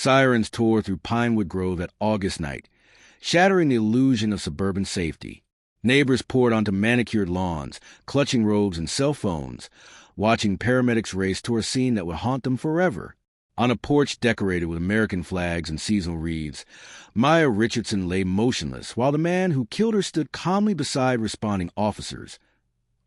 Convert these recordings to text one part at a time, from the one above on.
Sirens tore through Pinewood Grove that August night, shattering the illusion of suburban safety. Neighbors poured onto manicured lawns, clutching robes and cell phones, watching paramedics race to a scene that would haunt them forever. On a porch decorated with American flags and seasonal wreaths, Maya Richardson lay motionless while the man who killed her stood calmly beside responding officers,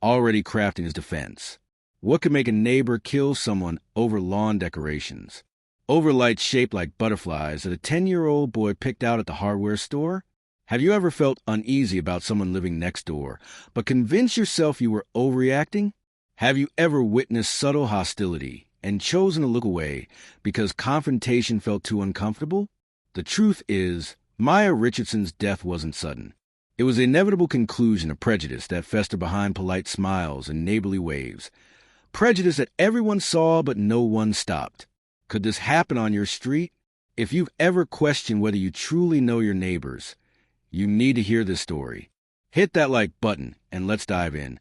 already crafting his defense. What could make a neighbor kill someone over lawn decorations? Over lights shaped like butterflies that a 10-year-old boy picked out at the hardware store? Have you ever felt uneasy about someone living next door, but convinced yourself you were overreacting? Have you ever witnessed subtle hostility and chosen to look away because confrontation felt too uncomfortable? The truth is, Maya Richardson's death wasn't sudden. It was the inevitable conclusion of prejudice that festered behind polite smiles and neighborly waves. Prejudice that everyone saw but no one stopped. Could this happen on your street? If you've ever questioned whether you truly know your neighbors, you need to hear this story. Hit that like button and let's dive in,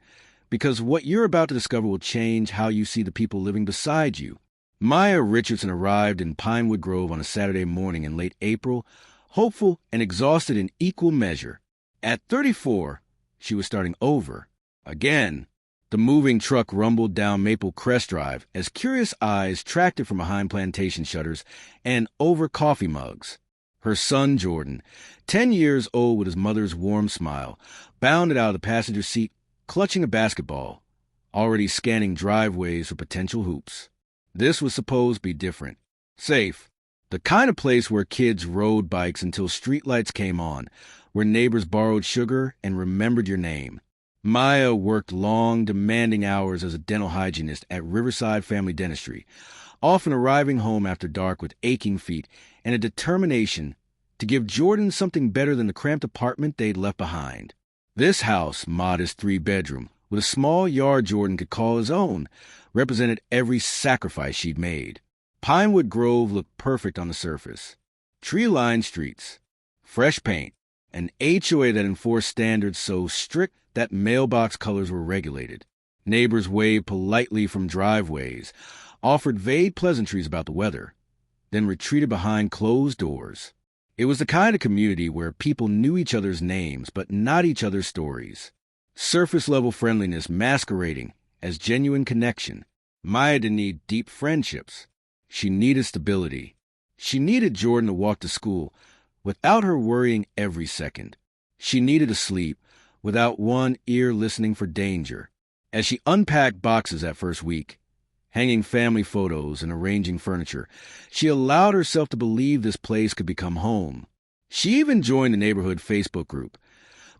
because what you're about to discover will change how you see the people living beside you. Maya Richardson arrived in Pinewood Grove on a Saturday morning in late April, hopeful and exhausted in equal measure. At 34, she was starting over. Again. The moving truck rumbled down Maple Crest Drive as curious eyes tracked it from behind plantation shutters and over coffee mugs. Her son, Jordan, 10 years old with his mother's warm smile, bounded out of the passenger seat, clutching a basketball, already scanning driveways for potential hoops. This was supposed to be different. Safe. The kind of place where kids rode bikes until streetlights came on, where neighbors borrowed sugar and remembered your name. Maya worked long, demanding hours as a dental hygienist at Riverside Family Dentistry, often arriving home after dark with aching feet and a determination to give Jordan something better than the cramped apartment they'd left behind. This house, modest 3-bedroom, with a small yard Jordan could call his own, represented every sacrifice she'd made. Pinewood Grove looked perfect on the surface. Tree-lined streets, fresh paint, an HOA that enforced standards so strict that mailbox colors were regulated. Neighbors waved politely from driveways, offered vague pleasantries about the weather, then retreated behind closed doors. It was the kind of community where people knew each other's names but not each other's stories. Surface-level friendliness masquerading as genuine connection. Maya didn't need deep friendships. She needed stability. She needed Jordan to walk to school without her worrying every second. She needed to sleep without one ear listening for danger. As she unpacked boxes that first week, hanging family photos and arranging furniture, she allowed herself to believe this place could become home. She even joined the neighborhood Facebook group,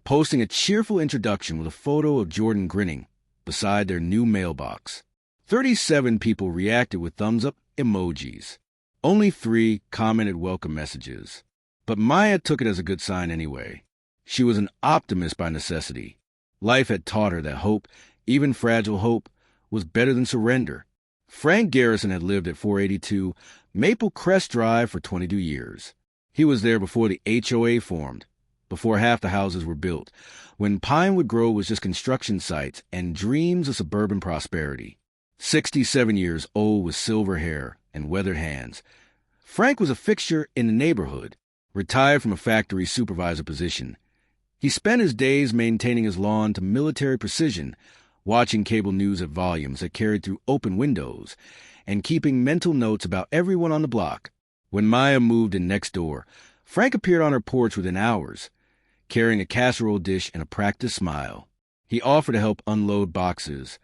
posting a cheerful introduction with a photo of Jordan grinning beside their new mailbox. 37 people reacted with thumbs-up emojis. Only 3 commented welcome messages. But Maya took it as a good sign anyway. She was an optimist by necessity. Life had taught her that hope, even fragile hope, was better than surrender. Frank Garrison had lived at 482 Maple Crest Drive for 22 years. He was there before the HOA formed, before half the houses were built, when Pinewood Grove was just construction sites and dreams of suburban prosperity. 67 years old with silver hair and weathered hands, Frank was a fixture in the neighborhood. Retired from a factory supervisor position, he spent his days maintaining his lawn to military precision, watching cable news at volumes that carried through open windows, and keeping mental notes about everyone on the block. When Maya moved in next door, Frank appeared on her porch within hours, carrying a casserole dish and a practiced smile. He offered to help unload boxes,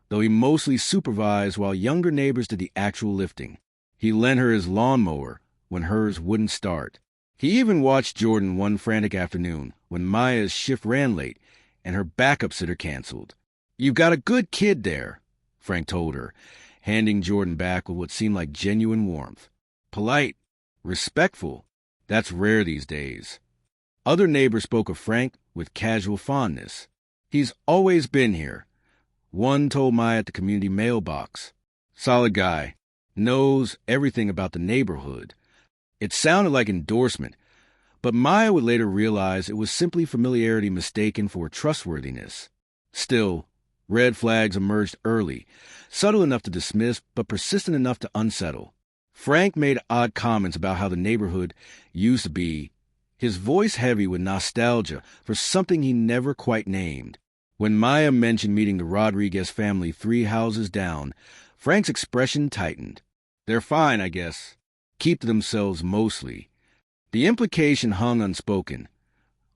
though he mostly supervised while younger neighbors did the actual lifting. He lent her his lawnmower when hers wouldn't start. He even watched Jordan one frantic afternoon when Maya's shift ran late and her backup sitter canceled. "You've got a good kid there," Frank told her, handing Jordan back with what seemed like genuine warmth. Polite, respectful, that's rare these days. Other neighbors spoke of Frank with casual fondness. "He's always been here," one told Maya at the community mailbox. "Solid guy, knows everything about the neighborhood." It sounded like endorsement, but Maya would later realize it was simply familiarity mistaken for trustworthiness. Still, red flags emerged early, subtle enough to dismiss but persistent enough to unsettle. Frank made odd comments about how the neighborhood used to be, his voice heavy with nostalgia for something he never quite named. When Maya mentioned meeting the Rodriguez family 3 houses down, Frank's expression tightened. They're fine, I guess. Keep to themselves mostly. The implication hung unspoken,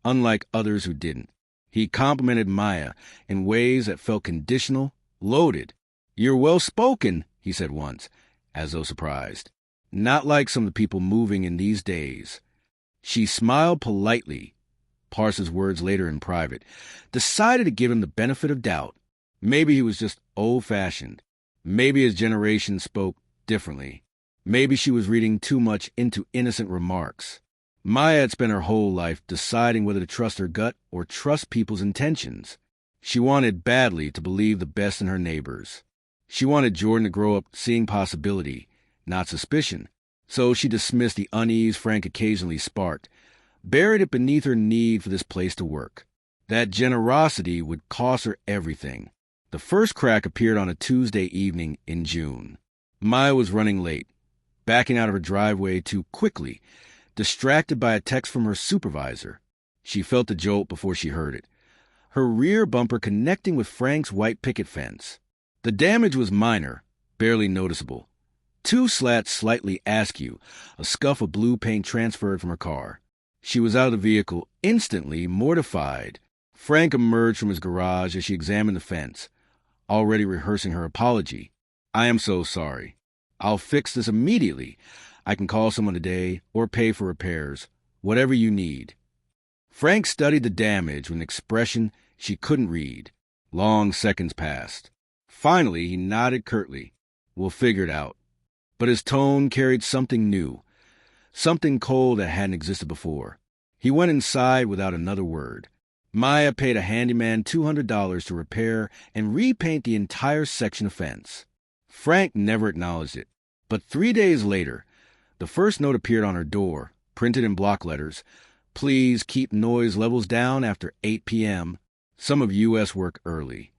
unlike others who didn't. He complimented Maya in ways that felt conditional, loaded. "You're well-spoken," he said once, as though surprised. "Not like some of the people moving in these days." She smiled politely, parsed his words later in private, decided to give him the benefit of doubt. Maybe he was just old-fashioned. Maybe his generation spoke differently. Maybe she was reading too much into innocent remarks. Maya had spent her whole life deciding whether to trust her gut or trust people's intentions. She wanted badly to believe the best in her neighbors. She wanted Jordan to grow up seeing possibility, not suspicion. So she dismissed the unease Frank occasionally sparked, buried it beneath her need for this place to work. That generosity would cost her everything. The first crack appeared on a Tuesday evening in June. Maya was running late, backing out of her driveway too quickly, distracted by a text from her supervisor. She felt the jolt before she heard it, her rear bumper connecting with Frank's white picket fence. The damage was minor, barely noticeable. 2 slats slightly askew, a scuff of blue paint transferred from her car. She was out of the vehicle, instantly mortified. Frank emerged from his garage as she examined the fence, already rehearsing her apology. "I am so sorry. I'll fix this immediately. I can call someone today or pay for repairs, whatever you need." Frank studied the damage with an expression she couldn't read. Long seconds passed. Finally, he nodded curtly. "We'll figure it out." But his tone carried something new, something cold that hadn't existed before. He went inside without another word. Maya paid a handyman $200 to repair and repaint the entire section of fence. Frank never acknowledged it. But 3 days later, the first note appeared on her door, printed in block letters. "Please keep noise levels down after 8 p.m. Some of U.S. work early."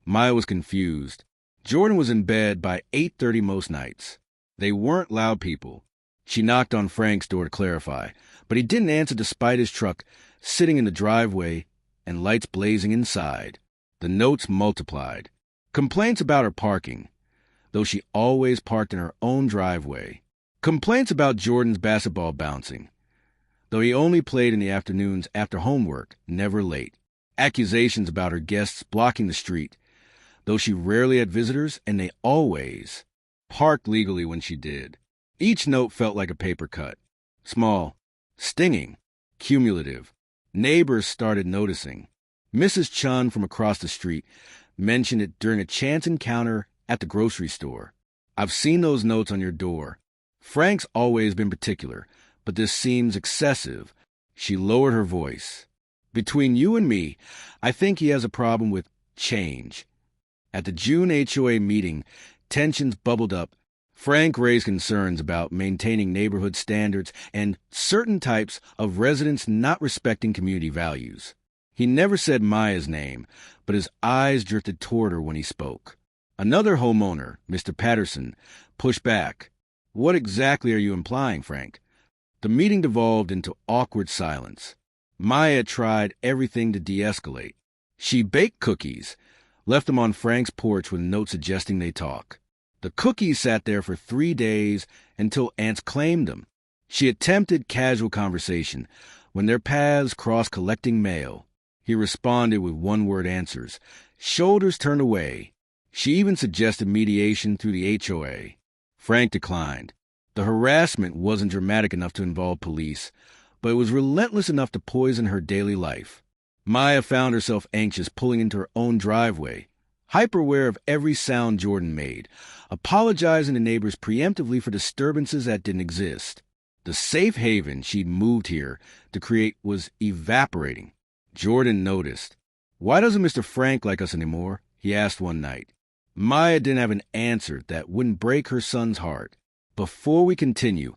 Maya was confused. Jordan was in bed by 8:30 most nights. They weren't loud people. She knocked on Frank's door to clarify, but he didn't answer despite his truck sitting in the driveway and lights blazing inside. The notes multiplied. Complaints about her parking, though she always parked in her own driveway. Complaints about Jordan's basketball bouncing, though he only played in the afternoons after homework, never late. Accusations about her guests blocking the street, though she rarely had visitors and they always parked legally when she did. Each note felt like a paper cut. Small, stinging, cumulative. Neighbors started noticing. Mrs. Chun from across the street mentioned it during a chance encounter at the grocery store. "I've seen those notes on your door. Frank's always been particular, but this seems excessive." She lowered her voice. "Between you and me, I think he has a problem with change." At the June HOA meeting, tensions bubbled up. Frank raised concerns about maintaining neighborhood standards and certain types of residents not respecting community values. He never said Maya's name, but his eyes drifted toward her when he spoke. Another homeowner, Mr. Patterson, pushed back. "What exactly are you implying, Frank?" The meeting devolved into awkward silence. Maya tried everything to de-escalate. She baked cookies, left them on Frank's porch with notes suggesting they talk. The cookies sat there for 3 days until ants claimed them. She attempted casual conversation when their paths crossed collecting mail. He responded with one-word answers, shoulders turned away. She even suggested mediation through the HOA. Frank declined. The harassment wasn't dramatic enough to involve police, but it was relentless enough to poison her daily life. Maya found herself anxious pulling into her own driveway, hyper-aware of every sound Jordan made, apologizing to neighbors preemptively for disturbances that didn't exist. The safe haven she'd moved here to create was evaporating. Jordan noticed. "Why doesn't Mr. Frank like us anymore?" he asked one night. Maya didn't have an answer that wouldn't break her son's heart. "Before we continue,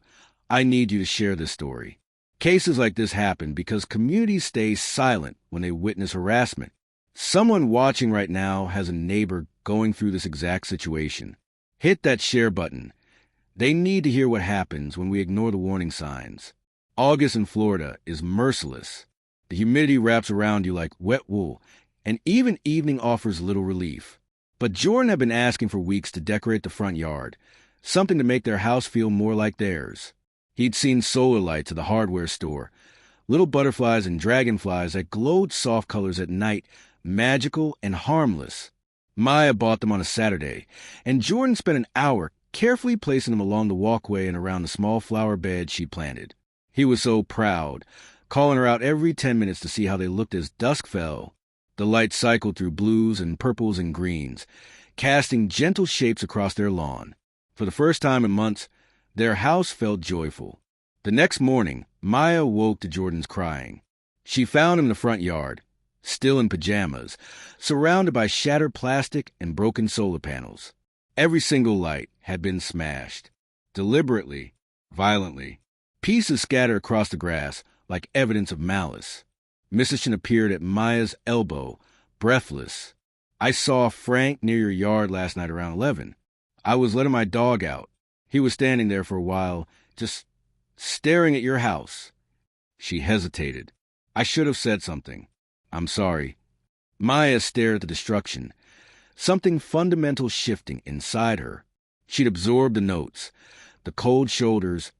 I need you to share this story. Cases like this happen because communities stay silent when they witness harassment. Someone watching right now has a neighbor going through this exact situation. Hit that share button. They need to hear what happens when we ignore the warning signs. August in Florida is merciless. The humidity wraps around you like wet wool, and even evening offers little relief. But Jordan had been asking for weeks to decorate the front yard, something to make their house feel more like theirs. He'd seen solar lights at the hardware store, little butterflies and dragonflies that glowed soft colors at night, magical and harmless. Maya bought them on a Saturday, and Jordan spent an hour carefully placing them along the walkway and around the small flower bed she planted. He was so proud, calling her out every 10 minutes to see how they looked as dusk fell. The light cycled through blues and purples and greens, casting gentle shapes across their lawn. For the first time in months, their house felt joyful. The next morning, Maya woke to Jordan's crying. She found him in the front yard, still in pajamas, surrounded by shattered plastic and broken solar panels. Every single light had been smashed. Deliberately, violently. Pieces scattered across the grass like evidence of malice. Mrs. Shin appeared at Maya's elbow, breathless. "I saw Frank near your yard last night around 11. I was letting my dog out. He was standing there for a while, just staring at your house." She hesitated. "I should have said something. I'm sorry." Maya stared at the destruction, something fundamental shifting inside her. She'd absorbed the notes, the cold shoulders,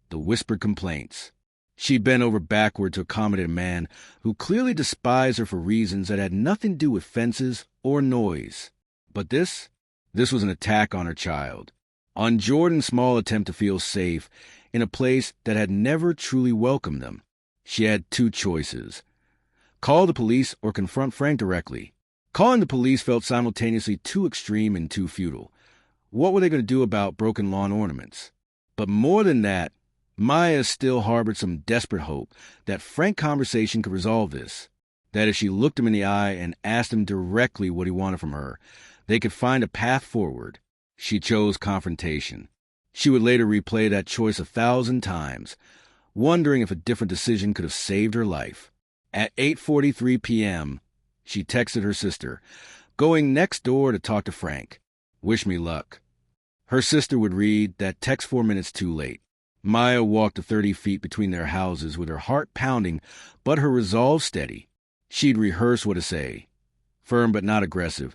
the whispered complaints. She bent over backward to accommodate a man who clearly despised her for reasons that had nothing to do with fences or noise. But this was an attack on her child, on Jordan's small attempt to feel safe in a place that had never truly welcomed them. She had two choices: call the police or confront Frank directly. Calling the police felt simultaneously too extreme and too futile. What were they going to do about broken lawn ornaments? But more than that, Maya still harbored some desperate hope that frank conversation could resolve this, that if she looked him in the eye and asked him directly what he wanted from her, they could find a path forward. She chose confrontation. She would later replay that choice 1,000 times, wondering if a different decision could have saved her life. At 8:43 p.m., she texted her sister, "Going next door to talk to Frank. Wish me luck." Her sister would read that text 4 minutes too late. Maya walked the 30 feet between their houses with her heart pounding, but her resolve steady. She'd rehearse what to say. Firm but not aggressive.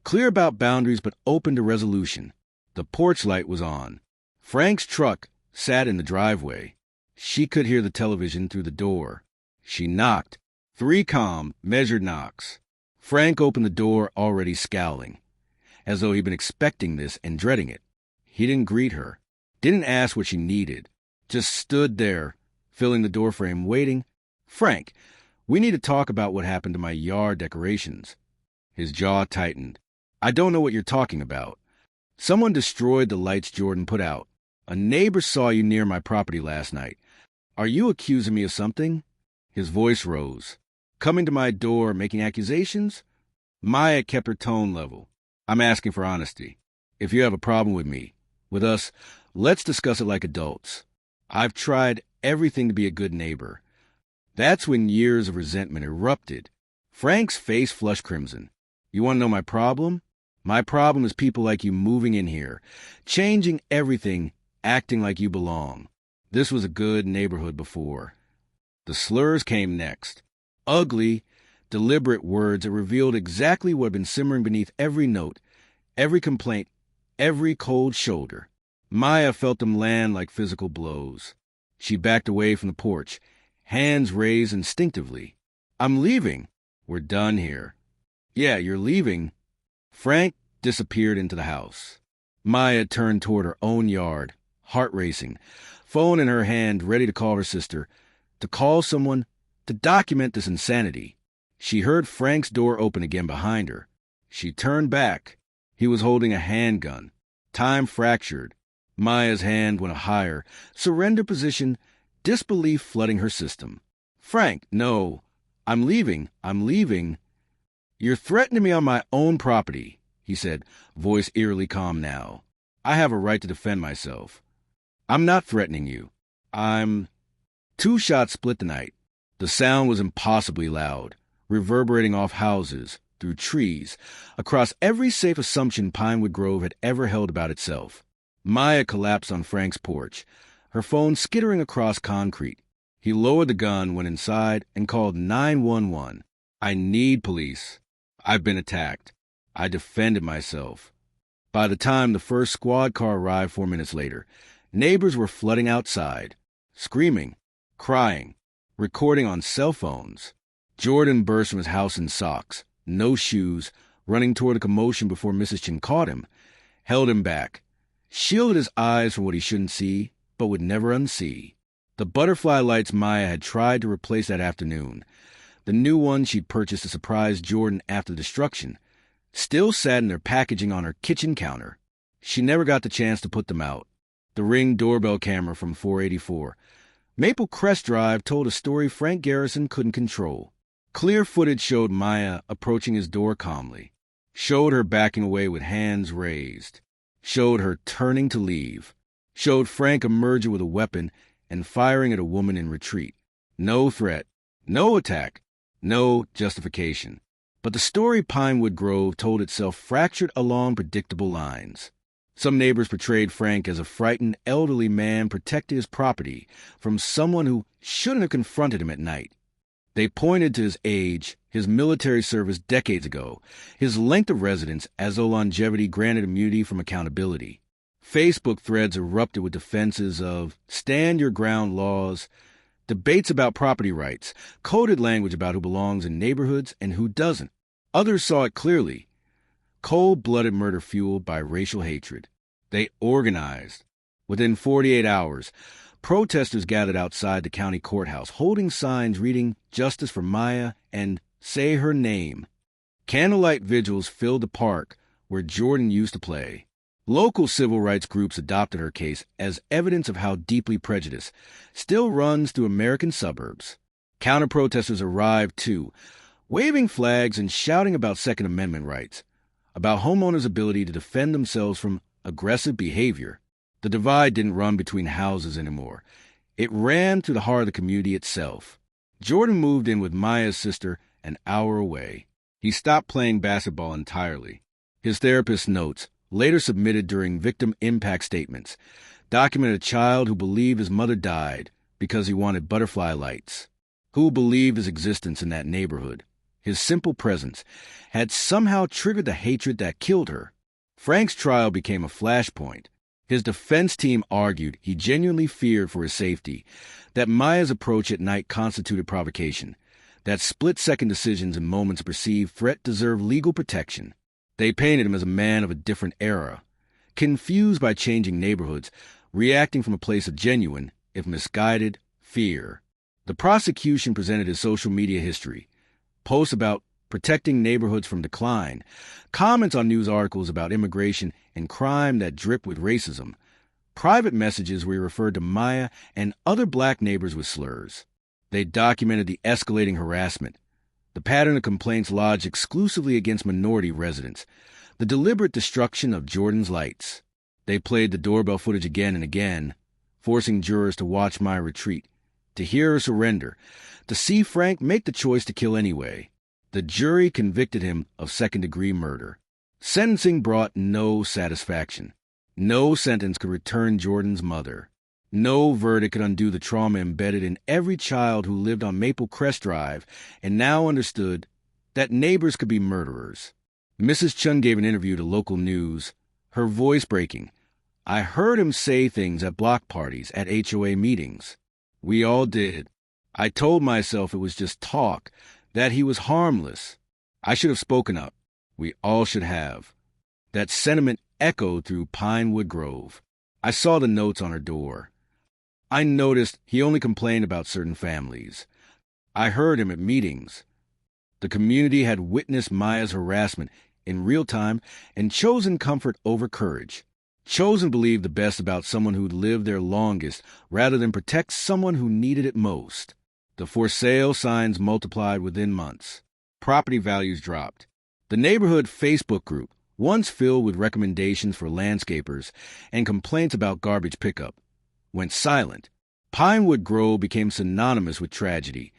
Clear about boundaries but open to resolution. The porch light was on. Frank's truck sat in the driveway. She could hear the television through the door. She knocked. 3 calm, measured knocks. Frank opened the door, already scowling, as though he'd been expecting this and dreading it. He didn't greet her. Didn't ask what she needed. Just stood there, filling the doorframe, waiting. "Frank, we need to talk about what happened to my yard decorations." His jaw tightened. "I don't know what you're talking about." "Someone destroyed the lights Jordan put out. A neighbor saw you near my property last night. Are you accusing me of something?" His voice rose. "Coming to my door, making accusations?" Maya kept her tone level. "I'm asking for honesty. If you have a problem with me, with us, let's discuss it like adults. I've tried everything to be a good neighbor." That's when years of resentment erupted. Frank's face flushed crimson. "You want to know my problem? My problem is people like you moving in here, changing everything, acting like you belong. This was a good neighborhood before." The slurs came next. Ugly, deliberate words that revealed exactly what had been simmering beneath every note, every complaint, every cold shoulder. Maya felt them land like physical blows. She backed away from the porch, hands raised instinctively. "I'm leaving. We're done here." "Yeah, you're leaving." Frank disappeared into the house. Maya turned toward her own yard, heart racing, phone in her hand, ready to call her sister, to call someone, to document this insanity. She heard Frank's door open again behind her. She turned back. He was holding a handgun. Time fractured. Maya's hand went higher, surrender position, disbelief flooding her system. "Frank, no. I'm leaving. I'm leaving." "You're threatening me on my own property," he said, voice eerily calm now. "I have a right to defend myself." "I'm not threatening you. I'm—" 2 shots split the night. The sound was impossibly loud, reverberating off houses, through trees, across every safe assumption Pinewood Grove had ever held about itself. Maya collapsed on Frank's porch, her phone skittering across concrete. He lowered the gun, went inside, and called 911. "I need police. I've been attacked. I defended myself." By the time the first squad car arrived 4 minutes later, neighbors were flooding outside, screaming, crying, recording on cell phones. Jordan burst from his house in socks, no shoes, running toward the commotion before Mrs. Chin caught him, held him back, shielded his eyes from what he shouldn't see, but would never unsee. The butterfly lights Maya had tried to replace that afternoon, the new ones she'd purchased to surprise Jordan after the destruction, still sat in their packaging on her kitchen counter. She never got the chance to put them out. The Ring doorbell camera from 484. Maple Crest Drive told a story Frank Garrison couldn't control. Clear footage showed Maya approaching his door calmly, showed her backing away with hands raised, showed her turning to leave, showed Frank emerging with a weapon and firing at a woman in retreat. No threat, no attack, no justification. But the story Pinewood Grove told itself fractured along predictable lines. Some neighbors portrayed Frank as a frightened, elderly man protecting his property from someone who shouldn't have confronted him at night. They pointed to his age, his military service decades ago, his length of residence as though longevity granted immunity from accountability. Facebook threads erupted with defenses of stand your ground laws, debates about property rights, coded language about who belongs in neighborhoods and who doesn't. Others saw it clearly. Cold-blooded murder fueled by racial hatred. They organized. Within 48 hours, protesters gathered outside the county courthouse, holding signs reading "Justice for Maya" and "Say Her Name." Candlelight vigils filled the park where Jordan used to play. Local civil rights groups adopted her case as evidence of how deeply prejudice still runs through American suburbs. Counter-protesters arrived, too, waving flags and shouting about Second Amendment rights, about homeowners' ability to defend themselves from aggressive behavior. The divide didn't run between houses anymore. It ran through the heart of the community itself. Jordan moved in with Maya's sister an hour away. He stopped playing basketball entirely. His therapist notes, later submitted during victim impact statements, documented a child who believed his mother died because he wanted butterfly lights, who believed his existence in that neighborhood, his simple presence, had somehow triggered the hatred that killed her. Frank's trial became a flashpoint. His defense team argued he genuinely feared for his safety, that Maya's approach at night constituted provocation, that split-second decisions in moments of perceived threat deserved legal protection. They painted him as a man of a different era, confused by changing neighborhoods, reacting from a place of genuine, if misguided, fear. The prosecution presented his social media history, posts about protecting neighborhoods from decline, comments on news articles about immigration and crime that drip with racism, private messages where he referred to Maya and other black neighbors with slurs. They documented the escalating harassment, the pattern of complaints lodged exclusively against minority residents, the deliberate destruction of Jordan's lights. They played the doorbell footage again and again, forcing jurors to watch Maya retreat, to hear her surrender, to see Frank make the choice to kill anyway. The jury convicted him of second-degree murder. Sentencing brought no satisfaction. No sentence could return Jordan's mother. No verdict could undo the trauma embedded in every child who lived on Maple Crest Drive and now understood that neighbors could be murderers. Mrs. Chun gave an interview to local news, her voice breaking. "I heard him say things at block parties, at HOA meetings. We all did. I told myself it was just talk, that he was harmless. I should have spoken up. We all should have." That sentiment echoed through Pinewood Grove. I saw the notes on her door. I noticed he only complained about certain families. I heard him at meetings. The community had witnessed Maya's harassment in real time and chosen comfort over courage. Chosen believe the best about someone who'd lived there longest rather than protect someone who needed it most. The for sale signs multiplied within months. Property values dropped. The neighborhood Facebook group, once filled with recommendations for landscapers and complaints about garbage pickup, went silent. Pinewood Grove became synonymous with tragedy,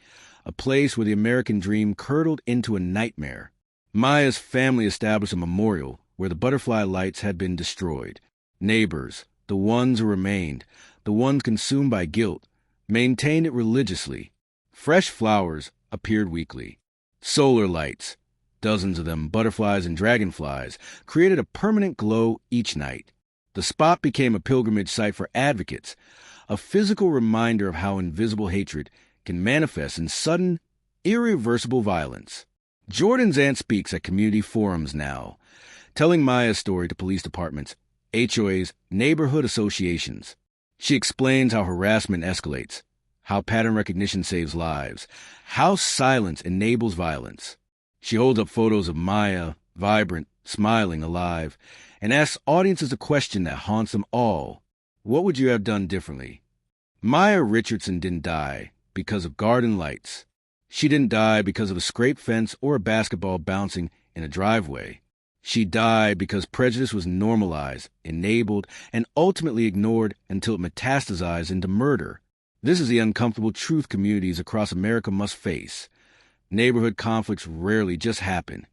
a place where the American dream curdled into a nightmare. Maya's family established a memorial where the butterfly lights had been destroyed. Neighbors, The ones who remained, the ones consumed by guilt, maintained it religiously. Fresh flowers appeared weekly. Solar lights, dozens of them, butterflies and dragonflies, created a permanent glow each night. The spot became a pilgrimage site for advocates, a physical reminder of how invisible hatred can manifest in sudden, irreversible violence. Jordan's aunt speaks at community forums now, telling Maya's story to police departments, HOAs, neighborhood associations. She explains how harassment escalates, how pattern recognition saves lives, how silence enables violence. She holds up photos of Maya, vibrant, smiling, alive, and asks audiences a question that haunts them all. What would you have done differently? Maya Richardson didn't die because of garden lights. She didn't die because of a scraped fence or a basketball bouncing in a driveway. She died because prejudice was normalized, enabled, and ultimately ignored until it metastasized into murder. This is the uncomfortable truth communities across America must face. Neighborhood conflicts rarely just happen.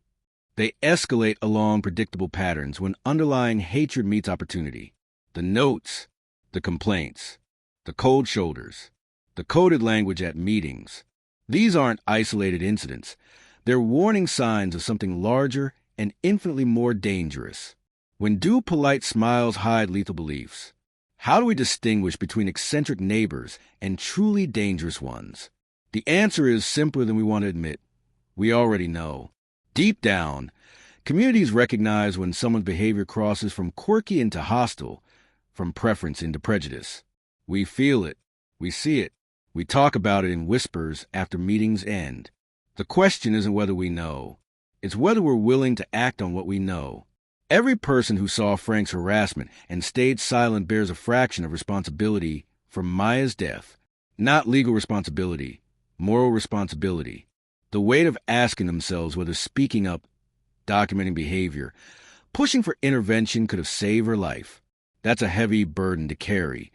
They escalate along predictable patterns when underlying hatred meets opportunity. The notes, the complaints, the cold shoulders, the coded language at meetings. These aren't isolated incidents. They're warning signs of something larger and infinitely more dangerous. When do polite smiles hide lethal beliefs? How do we distinguish between eccentric neighbors and truly dangerous ones? The answer is simpler than we want to admit. We already know. Deep down, communities recognize when someone's behavior crosses from quirky into hostile, from preference into prejudice. We feel it. We see it. We talk about it in whispers after meetings end. The question isn't whether we know. It's whether we're willing to act on what we know. Every person who saw Frank's harassment and stayed silent bears a fraction of responsibility for Maya's death. Not legal responsibility, moral responsibility. The weight of asking themselves whether speaking up, documenting behavior, pushing for intervention could have saved her life. That's a heavy burden to carry,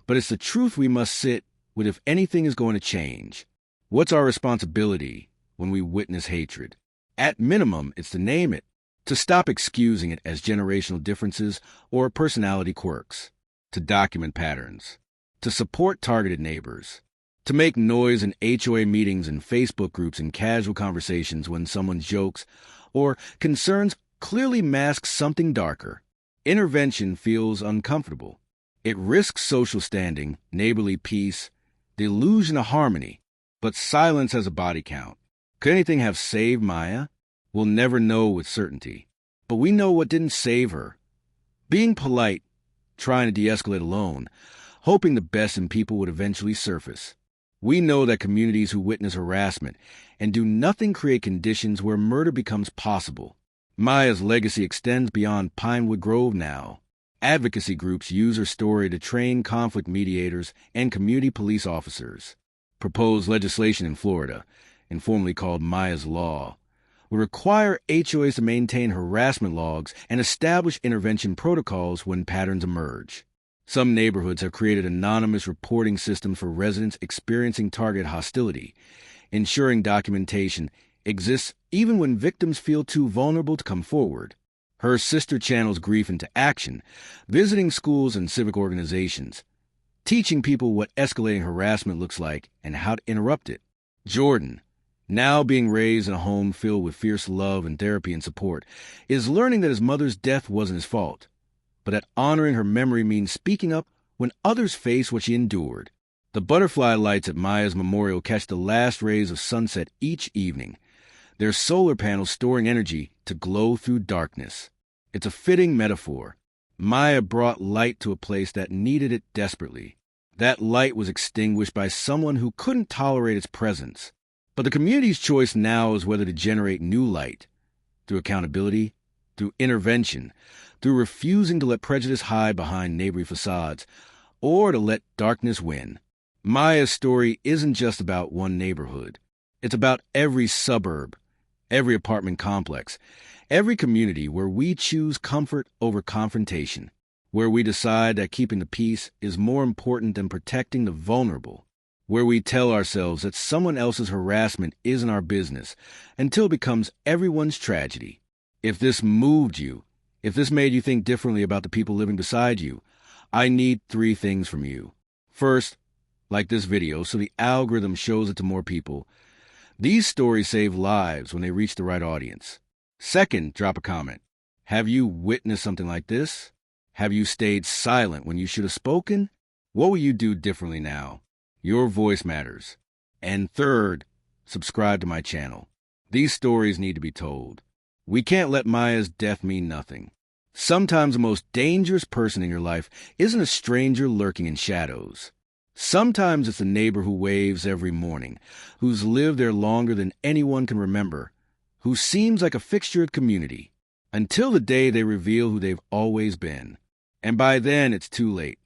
but it's the truth we must sit with if anything is going to change. What's our responsibility when we witness hatred? At minimum, it's to name it, to stop excusing it as generational differences or personality quirks, to document patterns, to support targeted neighbors, to make noise in HOA meetings and Facebook groups and casual conversations when someone's jokes or concerns clearly mask something darker. Intervention feels uncomfortable. It risks social standing, neighborly peace, the illusion of harmony, but silence has a body count. Could anything have saved Maya? We'll never know with certainty. But we know what didn't save her. Being polite, trying to de-escalate alone, hoping the best in people would eventually surface. We know that communities who witness harassment and do nothing create conditions where murder becomes possible. Maya's legacy extends beyond Pinewood Grove now. Advocacy groups use her story to train conflict mediators and community police officers. Proposed legislation in Florida, informally called Maya's Law, will require HOAs to maintain harassment logs and establish intervention protocols when patterns emerge. Some neighborhoods have created anonymous reporting systems for residents experiencing target hostility, ensuring documentation exists even when victims feel too vulnerable to come forward. Her sister channels grief into action, visiting schools and civic organizations, teaching people what escalating harassment looks like and how to interrupt it. Jordan, now being raised in a home filled with fierce love and therapy and support, is learning that his mother's death wasn't his fault, but that honoring her memory means speaking up when others face what she endured. The butterfly lights at Maya's memorial catch the last rays of sunset each evening, their solar panels storing energy to glow through darkness. It's a fitting metaphor. Maya brought light to a place that needed it desperately. That light was extinguished by someone who couldn't tolerate its presence. But the community's choice now is whether to generate new light, through accountability, through intervention, through refusing to let prejudice hide behind neighborly facades, or to let darkness win. Maya's story isn't just about one neighborhood. It's about every suburb, every apartment complex, every community where we choose comfort over confrontation, where we decide that keeping the peace is more important than protecting the vulnerable, where we tell ourselves that someone else's harassment isn't our business until it becomes everyone's tragedy. If this moved you, if this made you think differently about the people living beside you, I need 3 things from you. First, like this video so the algorithm shows it to more people. These stories save lives when they reach the right audience. Second, drop a comment. Have you witnessed something like this? Have you stayed silent when you should have spoken? What will you do differently now? Your voice matters. And third, subscribe to my channel. These stories need to be told. We can't let Maya's death mean nothing. Sometimes the most dangerous person in your life isn't a stranger lurking in shadows. Sometimes it's a neighbor who waves every morning, who's lived there longer than anyone can remember, who seems like a fixture of community, until the day they reveal who they've always been. And by then, it's too late.